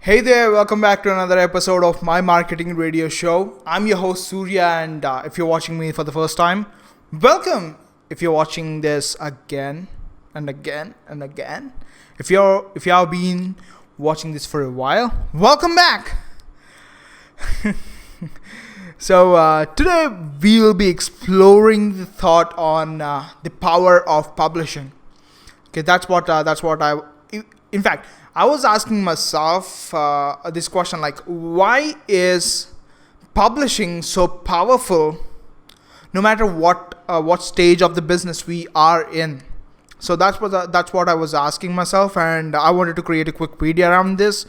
Hey there, welcome back to another episode of my marketing radio show. I'm your host Surya, and if you're watching me for the first time, welcome. If you're watching this again and again and again, if you have been watching this for a while, welcome back. So today we will be exploring the thought on the power of publishing. Okay, that's what in fact, I was asking myself this question, like, why is publishing so powerful no matter what stage of the business we are in? So that's what I was asking myself, and I wanted to create a quick video around this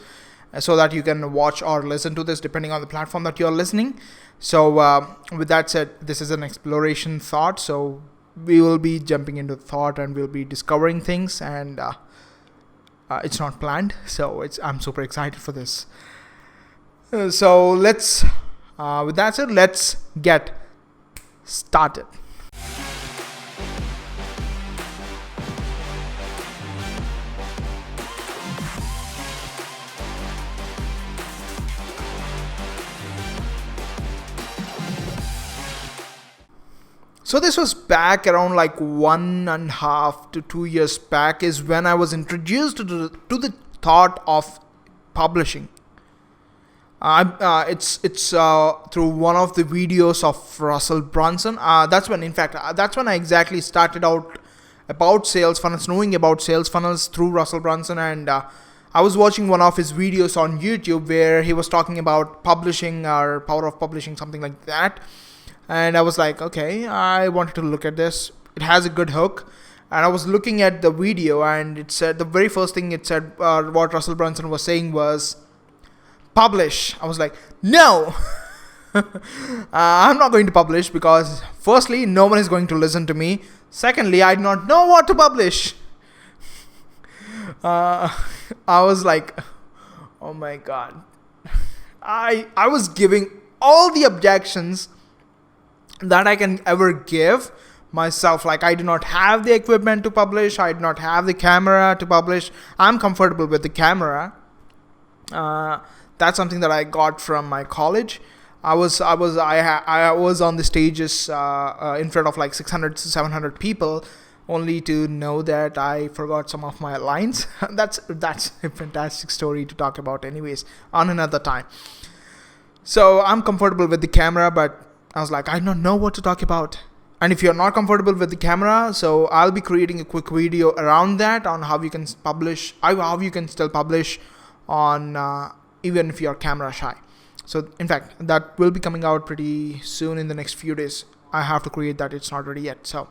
so that you can watch or listen to this depending on the platform that you're listening. So with that said, this is an exploration thought, so we will be jumping into thought and we'll be discovering things, and it's not planned, so I'm super excited for this. So let's with that said, let's get started. So this was back around like 1.5 to 2 years back is when I was introduced to the thought of publishing. It's through one of the videos of Russell Brunson. That's when I exactly started out about sales funnels, knowing about sales funnels through Russell Brunson, and I was watching one of his videos on YouTube where he was talking about publishing or power of publishing, something like that. And I was like, okay, I wanted to look at this. It has a good hook. And I was looking at the video, and it said, the very first thing it said, what Russell Brunson was saying was, publish. I was like, no, I'm not going to publish because firstly, no one is going to listen to me. Secondly, I do not know what to publish. I was like, oh my God. I was giving all the objections that I can ever give myself. Like, I do not have the equipment to publish. I do not have the camera to publish. I'm comfortable with the camera. That's something that I got from my college. I was on the stages in front of like 600 to 700 people, only to know that I forgot some of my lines. That's a fantastic story to talk about anyways on another time. So I'm comfortable with the camera, but I was like, I don't know what to talk about. And if you're not comfortable with the camera, so I'll be creating a quick video around that, on how you can publish, how you can still publish on even if you're camera shy. So in fact, that will be coming out pretty soon in the next few days. I have to create that. It's not ready yet. So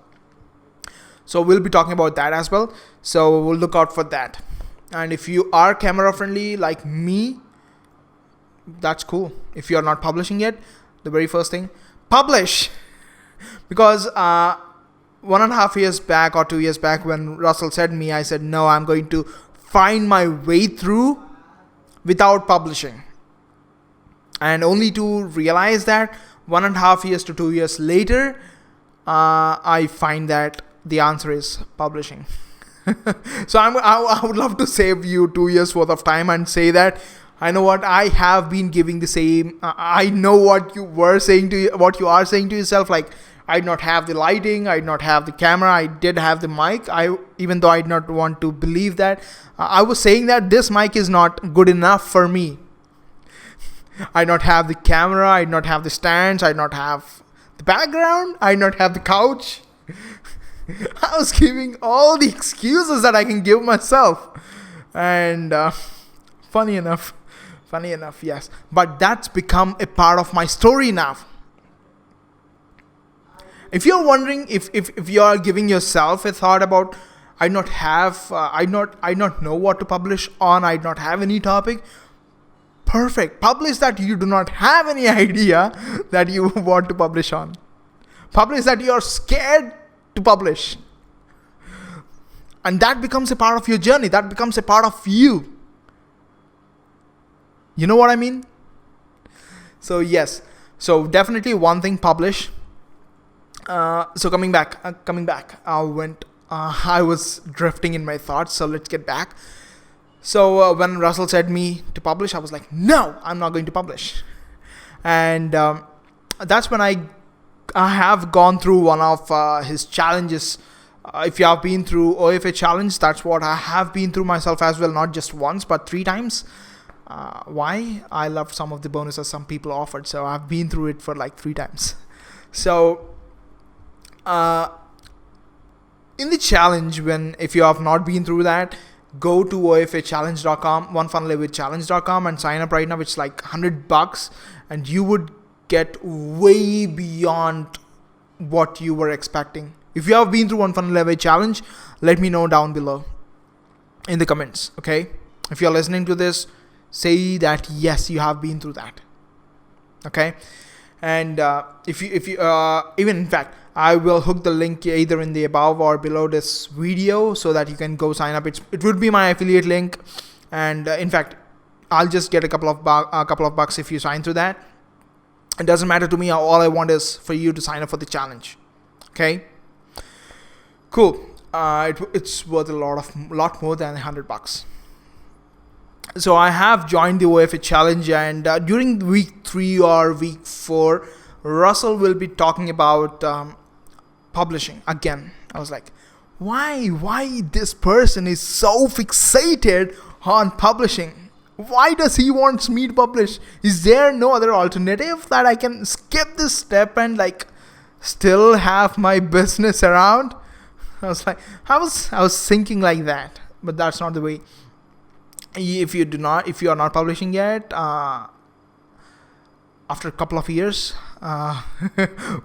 we'll be talking about that as well. So we'll look out for that. And if you are camera friendly like me, that's cool. If you're not publishing yet, the very first thing, publish. Because 1.5 years back or 2 years back, when Russell said me, I said, no, I'm going to find my way through without publishing. And only to realize that 1.5 years to 2 years later, I find that the answer is publishing. So I would love to save you 2 years worth of time and say that, I know what I have been giving the same. I know what you are saying to yourself. Like, I did not have the lighting, I did not have the camera, I did have the mic. Even though I did not want to believe that, I was saying that this mic is not good enough for me. I did not have the camera, I did not have the stands, I did not have the background, I did not have the couch. I was giving all the excuses that I can give myself, and funny enough, yes. But that's become a part of my story now. If you're wondering, if you are giving yourself a thought about, I not know what to publish on, I not have any topic, perfect. Publish that you do not have any idea that you want to publish on. Publish that you are scared to publish. And that becomes a part of your journey. That becomes a part of you. You know what I mean? So yes. So definitely one thing, publish. So coming back, I was drifting in my thoughts. So let's get back. So when Russell said me to publish, I was like, no, I'm not going to publish. And that's when I have gone through one of his challenges. If you have been through OFA challenge, that's what I have been through myself as well, not just once, but 3 times. Why? I love some of the bonuses some people offered, so I've been through it for like 3 times. So in the challenge, if you have not been through that, go to ofachallenge.com, onefunnelawaychallenge.com, and sign up right now. It's like $100, and you would get way beyond what you were expecting. If you have been through One Funnel Away Challenge, let me know down below in the comments. Okay, if you're listening to this, say that yes, you have been through that. Okay, and if you even in fact, I will hook the link either in the above or below this video so that you can go sign up. It would be my affiliate link, and in fact, I'll just get a couple of bucks if you sign through that. It doesn't matter to me. All I want is for you to sign up for the challenge. Okay, cool. It's worth a lot more than $100. So I have joined the OFA challenge, and during week 3 or week 4, Russell will be talking about publishing again. I was like, why this person is so fixated on publishing? Why does he want me to publish? Is there no other alternative that I can skip this step and like still have my business around? I was like, I was thinking like that, but that's not the way. If you are not publishing yet, after a couple of years,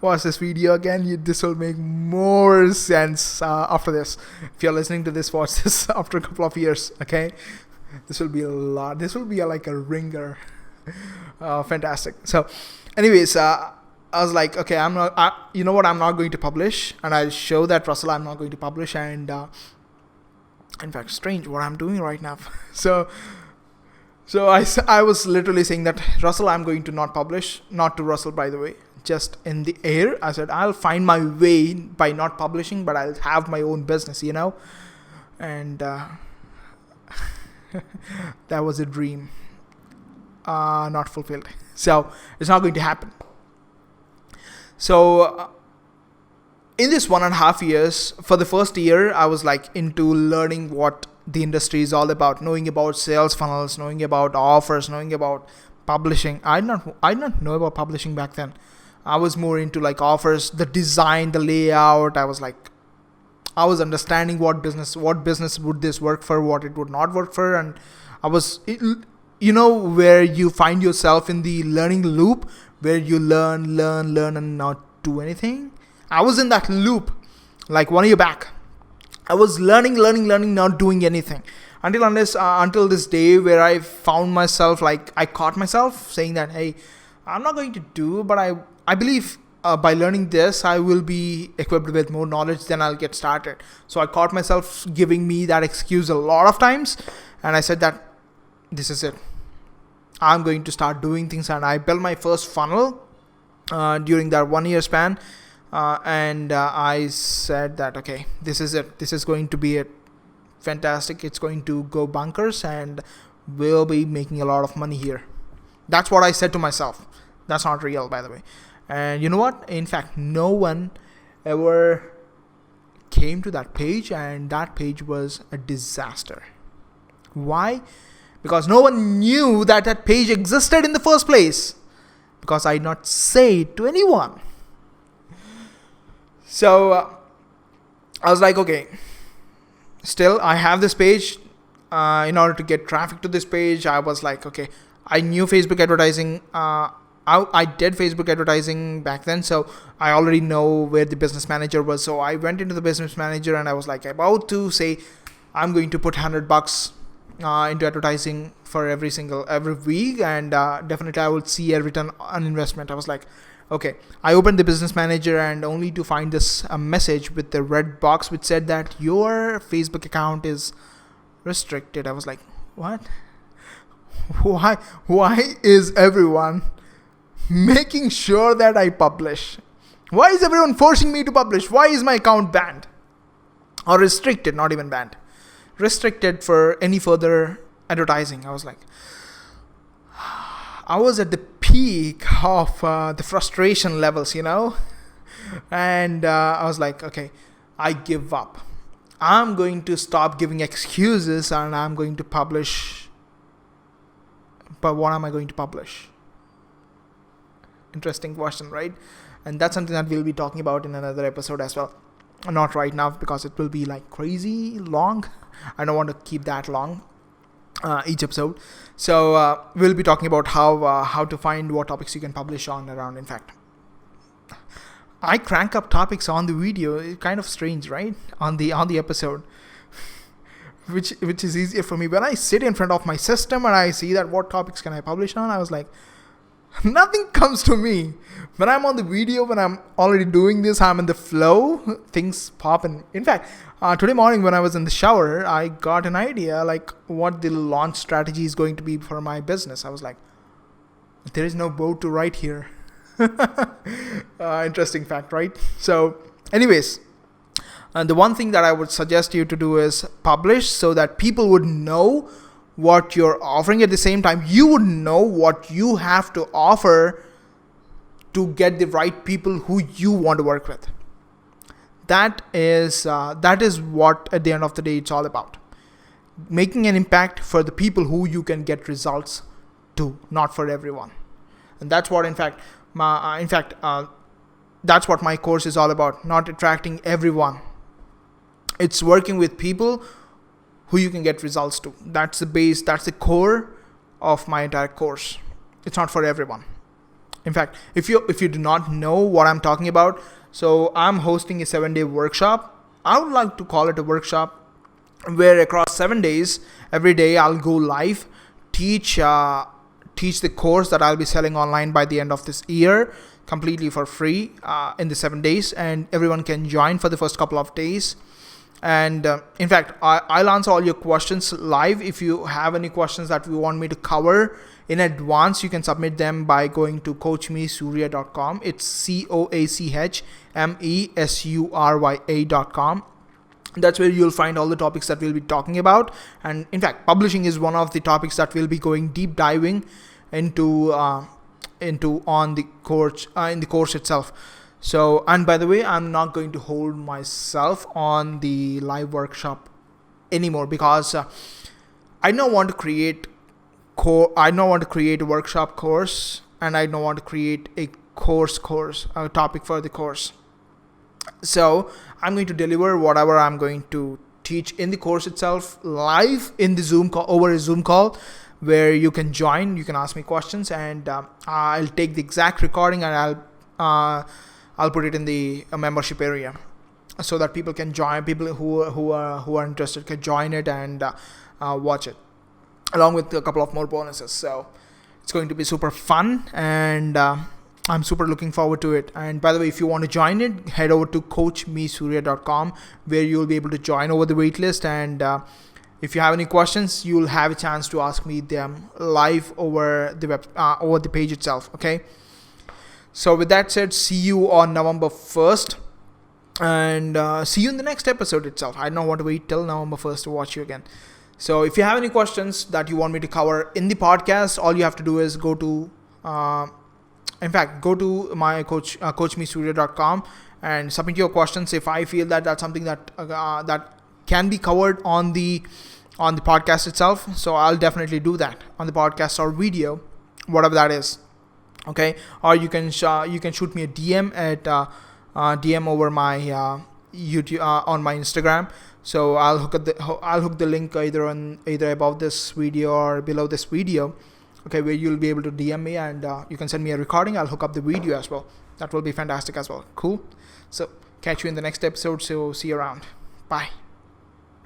watch this video again. This will make more sense after this. If you're listening to this, watch this after a couple of years. Okay, this will be a lot. This will be like a ringer. Fantastic. So, anyways, I was like, okay, you know what? I'm not going to publish, and I'll show that Russell I'm not going to publish. And in fact, strange what I'm doing right now. So I was literally saying that Russell, I'm going to not publish. Not to Russell, by the way, just in the air. I said I'll find my way by not publishing, but I'll have my own business, and that was a dream, not fulfilled. So it's not going to happen. So in this 1.5 years, for the first year, I was like into learning what the industry is all about, knowing about sales funnels, knowing about offers, knowing about publishing. I did not know about publishing back then. I was more into like offers, the design, the layout. I was understanding what business would this work for, what it would not work for, and I was, where you find yourself in the learning loop where you learn and not do anything. I was in that loop like 1 year back. I was learning, not doing anything until this day where I found myself, like I caught myself saying that, hey, I'm not going to do, but I believe by learning this, I will be equipped with more knowledge, then I'll get started. So I caught myself giving me that excuse a lot of times, and I said that this is it. I'm going to start doing things, and I built my first funnel during that 1 year span. And I said that, okay, this is it. This is going to be it. Fantastic. It's going to go bunkers, and we'll be making a lot of money here. That's what I said to myself. That's not real, by the way. And you know what? In fact, no one ever came to that page, and that page was a disaster. Why? Because no one knew that page existed in the first place. Because I did not say it to anyone. So I was like, okay, still I have this page. In order to get traffic to this page, I was like, okay, I knew Facebook advertising. I did Facebook advertising back then, so I already know where the business manager was. So I went into the business manager, and I was like about to say, I'm going to put $100 into advertising for every week, and definitely I would see a return on investment. I was like, okay, I opened the business manager, and only to find this message with the red box which said that your Facebook account is restricted. I was like, what? Why is everyone making sure that I publish? Why is everyone forcing me to publish? Why is my account banned or restricted? Not even banned, restricted for any further advertising. I was like, I was at the peak of the frustration levels, and I was like, okay, I give up. I'm going to stop giving excuses and I'm going to publish. But what am I going to publish? Interesting question, right? And that's something that we'll be talking about in another episode as well. Not right now because it will be like crazy long. I don't want to keep that long each episode. So we'll be talking about how to find what topics you can publish on around. In fact, I crank up topics on the video. It's kind of strange, right? On the episode, which is easier for me. When I sit in front of my system and I see that what topics can I publish on, I was like, nothing comes to me. When I'm on the video, when I'm already doing this, I'm in the flow, things pop. And in fact, today morning when I was in the shower, I got an idea like what the launch strategy is going to be for my business. I was like, there is no board to write here. Interesting fact, right? So anyways, the one thing that I would suggest you to do is publish so that people would know what you're offering. At the same time, you would know what you have to offer to get the right people who you want to work with. That is what at the end of the day it's all about. Making an impact for the people who you can get results to, not for everyone. And that's what that's what my course is all about. Not attracting everyone. It's working with people who you can get results to. That's the base, that's the core of my entire course. It's not for everyone. In fact, if you do not know what I'm talking about, so I'm hosting a 7-day workshop. I would like to call it a workshop where across 7 days, every day I'll go live, teach the course that I'll be selling online by the end of this year, completely for free in the 7 days, and everyone can join for the first couple of days. And in fact, I'll answer all your questions live. If you have any questions that you want me to cover in advance, you can submit them by going to coachmesurya.com. It's coachmesurya.com. That's where you'll find all the topics that we'll be talking about. And in fact, publishing is one of the topics that we'll be going deep diving into on the course in the course itself. So, and by the way, I'm not going to hold myself on the live workshop anymore because I don't want to create a workshop course, and I don't want to create a a topic for the course. So I'm going to deliver whatever I'm going to teach in the course itself live in the Zoom call, over a Zoom call, where you can join, you can ask me questions, and I'll take the exact recording and I'll put it in the membership area so that people can join. People who are interested can join it and watch it, along with a couple of more bonuses. So it's going to be super fun, and I'm super looking forward to it. And by the way, if you want to join it, head over to coachmesurya.com, where you'll be able to join over the waitlist. And if you have any questions, you'll have a chance to ask me them live over the page itself. Okay. So with that said, see you on November 1st, and see you in the next episode itself. I don't want to wait till November 1st to watch you again. So if you have any questions that you want me to cover in the podcast, all you have to do is go to my coachmesurya.com and submit your questions. If I feel that that's something that can be covered on the podcast itself, so I'll definitely do that on the podcast or video, whatever that is. Okay, or you can shoot me a DM at DM over my YouTube on my Instagram. So I'll hook the link either above this video or below this video. Okay, where you'll be able to DM me, and you can send me a recording. I'll hook up the video as well. That will be fantastic as well. Cool. So catch you in the next episode. So see you around. Bye.